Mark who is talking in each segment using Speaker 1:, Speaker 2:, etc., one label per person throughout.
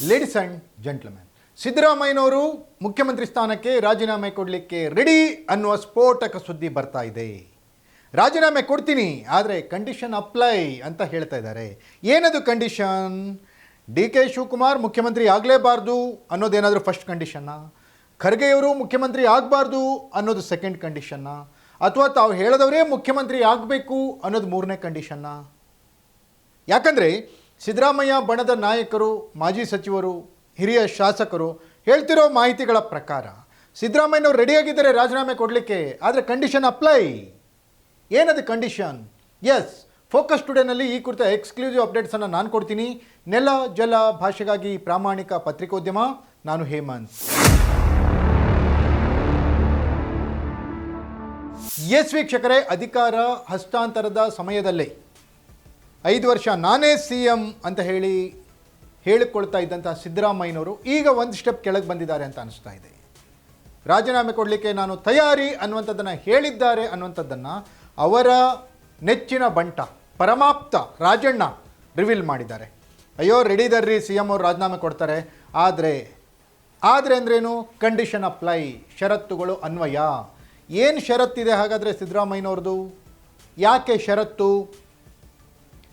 Speaker 1: Ladies and gentlemen, ಸಿದ್ದರಾಮಯ್ಯನವರು ಮುಖ್ಯಮಂತ್ರಿ ಸ್ಥಾನಕ್ಕೆ ರಾಜೀನಾಮೆ ಕೊಡಲಿಕ್ಕೆ ರೆಡಿ ಅನ್ನುವ ಸ್ಫೋಟಕ ಸುದ್ದಿ ಬರ್ತಾ ಇದೆ. ರಾಜೀನಾಮೆ ಕೊಡ್ತೀನಿ, ಆದರೆ ಕಂಡೀಷನ್ ಅಪ್ಲೈ ಅಂತ ಹೇಳ್ತಾ ಇದ್ದಾರೆ. ಏನದು ಕಂಡೀಷನ್? ಡಿ ಕೆ ಶಿವಕುಮಾರ್ ಮುಖ್ಯಮಂತ್ರಿ ಆಗಲೇಬಾರ್ದು ಅನ್ನೋದೇನಾದರೂ ಫಸ್ಟ್ ಕಂಡೀಷನ್ನ, ಖರ್ಗೆಯವರು ಮುಖ್ಯಮಂತ್ರಿ ಆಗಬಾರ್ದು ಅನ್ನೋದು ಸೆಕೆಂಡ್ ಕಂಡೀಷನ್ನ, ಅಥವಾ ತಾವು ಹೇಳಿದವರೇ ಮುಖ್ಯಮಂತ್ರಿ ಆಗಬೇಕು ಅನ್ನೋದು ಮೂರನೇ ಕಂಡೀಷನ್ನ? ಯಾಕಂದರೆ ಸಿದ್ದರಾಮಯ್ಯ ಬಣದ ನಾಯಕರು, ಮಾಜಿ ಸಚಿವರು, ಹಿರಿಯ ಶಾಸಕರು ಹೇಳ್ತಿರೋ ಮಾಹಿತಿಗಳ ಪ್ರಕಾರ ಸಿದ್ದರಾಮಯ್ಯನವರು ರೆಡಿಯಾಗಿದ್ದಾರೆ ರಾಜೀನಾಮೆ ಕೊಡಲಿಕ್ಕೆ, ಆದರೆ ಕಂಡೀಷನ್ ಅಪ್ಲೈ. ಏನದು ಕಂಡೀಷನ್? ಎಸ್, ಫೋಕಸ್ ಟುಡೇನಲ್ಲಿ ಈ ಕುರಿತ ಎಕ್ಸ್ಕ್ಲೂಸಿವ್ ಅಪ್ಡೇಟ್ಸನ್ನು ನಾನು ಕೊಡ್ತೀನಿ. ನೆಲ ಜಲ ಭಾಷೆಗಾಗಿ ಪ್ರಾಮಾಣಿಕ ಪತ್ರಿಕೋದ್ಯಮ, ನಾನು ಹೇಮಂತ್. ಎಸ್ ವೀಕ್ಷಕರೇ, ಅಧಿಕಾರ ಹಸ್ತಾಂತರದ ಸಮಯದಲ್ಲೇ 5 ವರ್ಷ ನಾನೇ CM ಅಂತ ಹೇಳಿಕೊಳ್ತಾ ಇದ್ದಂಥ ಸಿದ್ದರಾಮಯ್ಯನವರು ಈಗ ಒಂದು ಸ್ಟೆಪ್ ಕೆಳಗೆ ಬಂದಿದ್ದಾರೆ ಅಂತ ಅನಿಸ್ತಾ ಇದೆ. ರಾಜೀನಾಮೆ ಕೊಡಲಿಕ್ಕೆ ನಾನು ತಯಾರಿ ಅನ್ನುವಂಥದ್ದನ್ನು ಹೇಳಿದ್ದಾರೆ ಅನ್ನುವಂಥದ್ದನ್ನು ಅವರ ನೆಚ್ಚಿನ ಬಂಟ ಪರಮಾಪ್ತ ರಾಜಣ್ಣ ರಿವೀಲ್ ಮಾಡಿದ್ದಾರೆ. ಅಯ್ಯೋ ರೆಡಿ ಇದ್ದಾರ್ರಿ CM ಅವರು ರಾಜೀನಾಮೆ ಕೊಡ್ತಾರೆ, ಆದರೆ ಅಂದ್ರೇನು? ಕಂಡೀಷನ್ ಅಪ್ಲೈ, ಷರತ್ತುಗಳು ಅನ್ವಯ. ಏನು ಷರತ್ತಿದೆ ಹಾಗಾದರೆ ಸಿದ್ದರಾಮಯ್ಯನವ್ರದ್ದು? ಯಾಕೆ ಷರತ್ತು?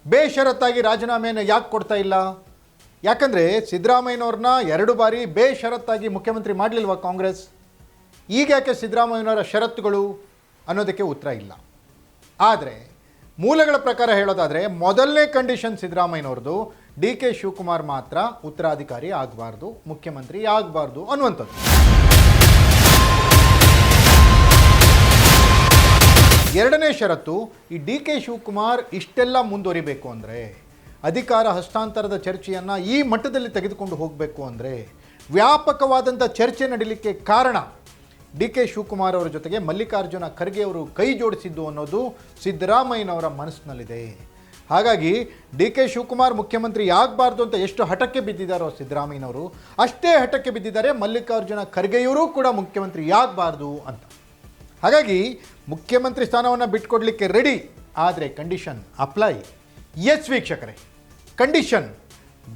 Speaker 1: ಬೇಷರತ್ತಾಗಿ ರಾಜೀನಾಮೆಯನ್ನು ಯಾಕೆ ಕೊಡ್ತಾ ಇಲ್ಲ? ಯಾಕಂದರೆ ಸಿದ್ದರಾಮಯ್ಯನವ್ರನ್ನ 2 ಬಾರಿ ಬೇಷರತ್ತಾಗಿ ಮುಖ್ಯಮಂತ್ರಿ ಮಾಡಲಿಲ್ವಾ ಕಾಂಗ್ರೆಸ್? ಈಗ ಯಾಕೆ ಸಿದ್ದರಾಮಯ್ಯನವರ ಷರತ್ತುಗಳು ಅನ್ನೋದಕ್ಕೆ ಉತ್ತರ ಇಲ್ಲ. ಆದರೆ ಮೂಲಗಳ ಪ್ರಕಾರ ಹೇಳೋದಾದರೆ ಮೊದಲನೇ ಕಂಡೀಷನ್ ಸಿದ್ದರಾಮಯ್ಯನವ್ರದ್ದು ಡಿ ಕೆ ಶಿವಕುಮಾರ್ ಮಾತ್ರ ಉತ್ತರಾಧಿಕಾರಿ ಆಗಬಾರ್ದು, ಮುಖ್ಯಮಂತ್ರಿ ಆಗಬಾರ್ದು ಅನ್ನುವಂಥದ್ದು. ಎರಡನೇ ಷರತ್ತು, ಈ ಡಿ ಕೆ ಶಿವಕುಮಾರ್ ಇಷ್ಟೆಲ್ಲ ಮುಂದುವರಿಬೇಕು ಅಂದರೆ, ಅಧಿಕಾರ ಹಸ್ತಾಂತರದ ಚರ್ಚೆಯನ್ನು ಈ ಮಟ್ಟದಲ್ಲಿ ತೆಗೆದುಕೊಂಡು ಹೋಗಬೇಕು ಅಂದರೆ, ವ್ಯಾಪಕವಾದಂಥ ಚರ್ಚೆ ನಡೀಲಿಕ್ಕೆ ಕಾರಣ ಡಿ ಕೆ ಶಿವಕುಮಾರ್ ಅವರ ಜೊತೆಗೆ ಮಲ್ಲಿಕಾರ್ಜುನ ಖರ್ಗೆ ಅವರು ಕೈ ಜೋಡಿಸಿದ್ದು ಅನ್ನೋದು ಸಿದ್ದರಾಮಯ್ಯನವರ ಮನಸ್ಸಿನಲ್ಲಿದೆ. ಹಾಗಾಗಿ ಡಿ ಕೆ ಶಿವಕುಮಾರ್ ಮುಖ್ಯಮಂತ್ರಿ ಆಗಬಾರ್ದು ಅಂತ ಎಷ್ಟು ಹಠಕ್ಕೆ ಬಿದ್ದಿದ್ದಾರೋ ಸಿದ್ದರಾಮಯ್ಯನವರು, ಅಷ್ಟೇ ಹಠಕ್ಕೆ ಬಿದ್ದಿದ್ದಾರೆ ಮಲ್ಲಿಕಾರ್ಜುನ ಖರ್ಗೆಯವರು ಕೂಡ ಮುಖ್ಯಮಂತ್ರಿ ಆಗಬಾರ್ದು ಅಂತ. ಹಾಗಾಗಿ ಮುಖ್ಯಮಂತ್ರಿ ಸ್ಥಾನವನ್ನು ಬಿಟ್ಕೊಡ್ಲಿಕ್ಕೆ ರೆಡಿ, ಆದರೆ ಕಂಡೀಷನ್ ಅಪ್ಲೈ. ಎಸ್ ವೀಕ್ಷಕರೇ, ಕಂಡೀಷನ್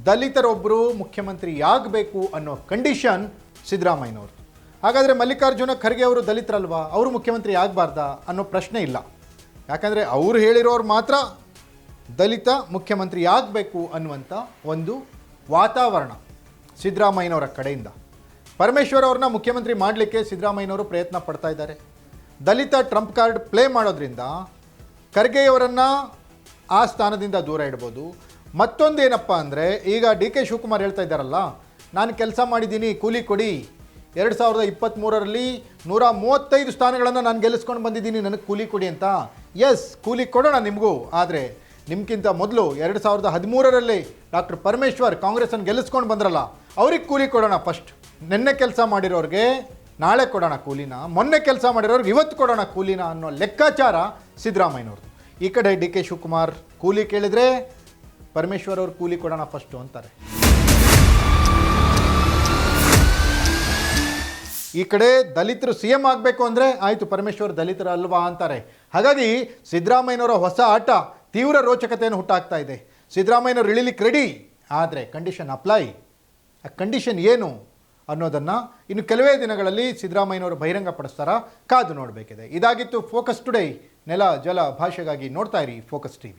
Speaker 1: ದಲಿತರೊಬ್ಬರು ಮುಖ್ಯಮಂತ್ರಿ ಆಗಬೇಕು ಅನ್ನೋ ಕಂಡೀಷನ್ ಸಿದ್ದರಾಮಯ್ಯನವರು. ಹಾಗಾದರೆ ಮಲ್ಲಿಕಾರ್ಜುನ ಖರ್ಗೆ ಅವರು ದಲಿತರಲ್ವಾ, ಅವರು ಮುಖ್ಯಮಂತ್ರಿ ಆಗಬಾರ್ದಾ ಅನ್ನೋ ಪ್ರಶ್ನೆ ಇಲ್ಲ. ಯಾಕಂದರೆ ಅವರು ಹೇಳಿರೋರು ಮಾತ್ರ ದಲಿತ ಮುಖ್ಯಮಂತ್ರಿ ಆಗಬೇಕು ಅನ್ನುವಂಥ ಒಂದು ವಾತಾವರಣ ಸಿದ್ದರಾಮಯ್ಯನವರ ಕಡೆಯಿಂದ. ಪರಮೇಶ್ವರ್ ಅವ್ರನ್ನ ಮುಖ್ಯಮಂತ್ರಿ ಮಾಡಲಿಕ್ಕೆ ಸಿದ್ದರಾಮಯ್ಯನವರು ಪ್ರಯತ್ನ ಪಡ್ತಾ ಇದ್ದಾರೆ. ದಲಿತ ಟ್ರಂಪ್ ಕಾರ್ಡ್ ಪ್ಲೇ ಮಾಡೋದ್ರಿಂದ ಖರ್ಗೆಯವರನ್ನು ಆ ಸ್ಥಾನದಿಂದ ದೂರ ಇಡ್ಬೋದು. ಮತ್ತೊಂದೇನಪ್ಪ ಅಂದರೆ, ಈಗ ಡಿ ಕೆ ಶಿವಕುಮಾರ್ ಹೇಳ್ತಾ ಇದ್ದಾರಲ್ಲ, ನಾನು ಕೆಲಸ ಮಾಡಿದ್ದೀನಿ ಕೂಲಿ ಕೊಡಿ, 2023ರಲ್ಲಿ 135 ಸ್ಥಾನಗಳನ್ನು ನಾನು ಗೆಲ್ಲಿಸ್ಕೊಂಡು ಬಂದಿದ್ದೀನಿ, ನನಗೆ ಕೂಲಿ ಕೊಡಿ ಅಂತ. ಎಸ್, ಕೂಲಿ ಕೊಡೋಣ ನಿಮಗೂ, ಆದರೆ ನಿಮ್ಗಿಂತ ಮೊದಲು 2013ರಲ್ಲಿ ಡಾಕ್ಟರ್ ಪರಮೇಶ್ವರ್ ಕಾಂಗ್ರೆಸ್ಸನ್ನು ಗೆಲ್ಲಿಸ್ಕೊಂಡು ಬಂದ್ರಲ್ಲ, ಅವ್ರಿಗೆ ಕೂಲಿ ಕೊಡೋಣ ಫಸ್ಟ್. ನಿನ್ನೆ ಕೆಲಸ ಮಾಡಿರೋರಿಗೆ ನಾಳೆ ಕೊಡೋಣ ಕೂಲಿನ, ಮೊನ್ನೆ ಕೆಲಸ ಮಾಡಿರೋರಿಗೆ ಇವತ್ತು ಕೊಡೋಣ ಕೂಲಿನ ಅನ್ನೋ ಲೆಕ್ಕಾಚಾರ ಸಿದ್ದರಾಮಯ್ಯನವ್ರದ್ದು. ಈ ಕಡೆ ಡಿ ಕೆ ಶಿವಕುಮಾರ್ ಕೂಲಿ ಕೇಳಿದರೆ ಪರಮೇಶ್ವರ್ ಅವ್ರು ಕೂಲಿ ಕೊಡೋಣ ಫಸ್ಟು ಅಂತಾರೆ. ಈ ಕಡೆ ದಲಿತರು CM ಆಗಬೇಕು ಅಂದರೆ ಆಯಿತು ಪರಮೇಶ್ವರ್ ದಲಿತರು ಅಲ್ವಾ ಅಂತಾರೆ. ಹಾಗಾಗಿ ಸಿದ್ದರಾಮಯ್ಯನವರ ಹೊಸ ಆಟ ತೀವ್ರ ರೋಚಕತೆಯನ್ನು ಹುಟ್ಟಾಕ್ತಾ ಇದೆ. ಸಿದ್ದರಾಮಯ್ಯನವರು ಇಳಿಲಿಕ್ಕೆ ರೆಡಿ, ಆದರೆ ಕಂಡೀಷನ್ ಅಪ್ಲೈ. ಆ ಕಂಡೀಷನ್ ಏನು ಅನ್ನೋದನ್ನು ಇನ್ನು ಕೆಲವೇ ದಿನಗಳಲ್ಲಿ ಸಿದ್ದರಾಮಯ್ಯನವರು ಬಹಿರಂಗಪಡಿಸ್ತಾರ, ಕಾದು ನೋಡಬೇಕಿದೆ. ಇದಾಗಿತ್ತು ಫೋಕಸ್ ಟುಡೇ. ನೆಲ ಜಲ ಭಾಷೆಗಾಗಿ ನೋಡ್ತಾ ಇರಿ ಫೋಕಸ್ TV.